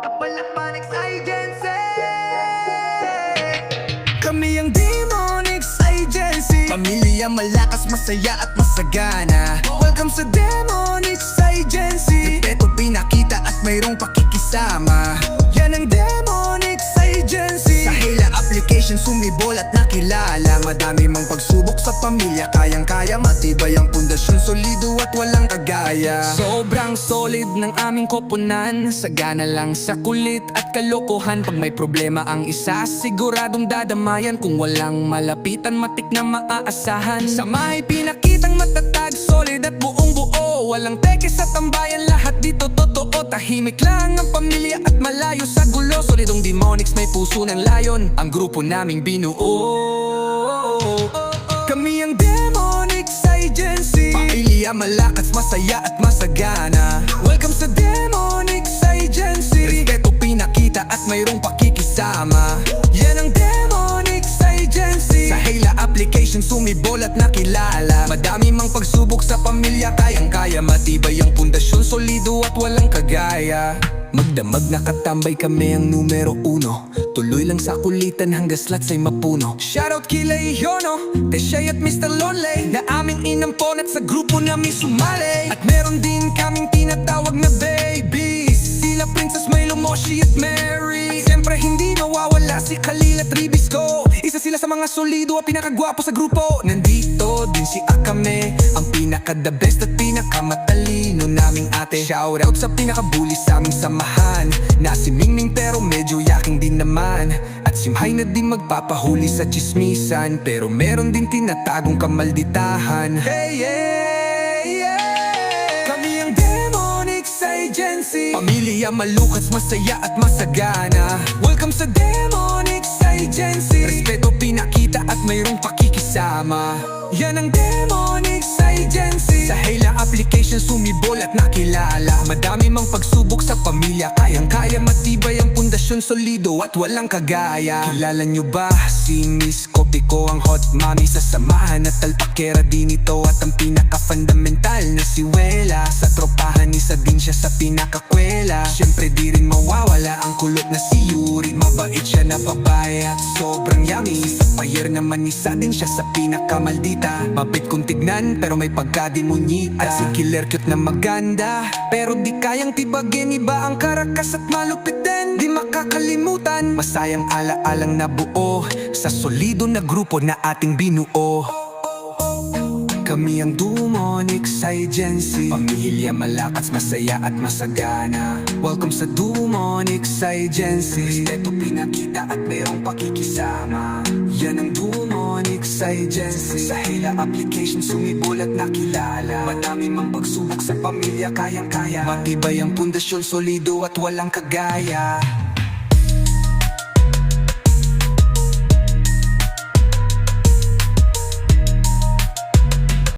Kapalapanex Agency. Kami ang Demonix Agency. Pamilya malakas, masaya at masagana. Welcome sa Demonix Agency. Respeto pinakita at mayroong pakikisama. Yan ang Demonix Agency. Sa Hela application sumibol at nakilala. Madami mang pagsubok sa pamilya, kayang-kaya. Matibay ang pundasyon, solido at walang kagaya. Sobrang solid ng aming koponan. Sagana lang sa kulit at kalokohan. Pag may problema ang isa, siguradong dadamayan. Kung walang malapitan, matik na maaasahan. Sa may pinakitang matatag, solid at buong buo. Walang teke sa tambayan, lahat dito totoo. Tahimik lang ang pamilya at malayo sa gulo. Solidong Demonix, may puso ng layon. Ang grupo naming binuo. Kami ang Demonix Agency. Pamilya malakas, masaya at masagana. Welcome sa Demonix Agency. Respeto pinakita at mayroong pakikisama. Yan ang Demonix Agency. Sa Hela application sumibol at nakilala. Madami mang pagsubok sa pamilya, kayang-kaya. Matibay ang pundasyon, solido at walang kagaya. Magdamag nakatambay kami ang numero uno. Tuloy lang sa kulitan hanggang slots ay mapuno. Shoutout kila Ihono, Teshay at Mr. Lonley, na aming inampon at sa grupo namin sumali. At meron din kaming tinatawag na babies, sila Princess Milo, Moshi at Mary. Siyempre hindi mawawala si Khalil at Ribisco. Isa sila sa mga solido at pinakagwapo sa grupo. Nandito din si Akame, ang pinaka-the best at pinakamatalino naming ate. Shoutout sa pinaka-bully sa aming samahan, na si Mingming pero medyo yaking din naman. At si Mhay na din magpapahuli sa chismisan, pero meron din tinatagong kamalditahan. Hey, yeah, yeah. Kami ang Demonix Agency. Pamilya malukas, masaya at masagana. Welcome sa Demonix Agency. Respeto pinakita at mayroong pakikisama. Yan ang Demonix Agency. Sa Hela application sumibol at nakilala. Madami mang pagsubok sa pamilya, kayang-kaya. Matibay ang pundasyon, solido at walang kagaya. Kilala nyo ba si Miss Kopiko, ang hot mommy sa samahan at talpakera din ito. At ang pinaka-fundamental na si Wela, sa tropahan isa din siya sa pinakakwela. Siyempre di rin mawawala ang kulot na si Yuri. Mabait siya na babae at sobrang yummy. Sa payer naman isa din siya sa pinakamaldita. Mabait kong tignan pero may pagkadimunyita. At si Killer cute na maganda, pero di kayang tibagin. Iba ang karakas at malupit din, di makakalimutan. Masayang ala-alang nabuo sa solido na grupo na ating binuo. Kami ang Demonix Agency. Pamilya malakas, masaya at masagana. Welcome sa Demonix Agency. Respeto pinakita at mayroong pakikisama. Yan ang Demonix Agency. Sa Hela application sumibol at nakilala. Madami mang pagsubok sa pamilya, kayang-kaya. Matibay ang pundasyon, solido at walang kagaya.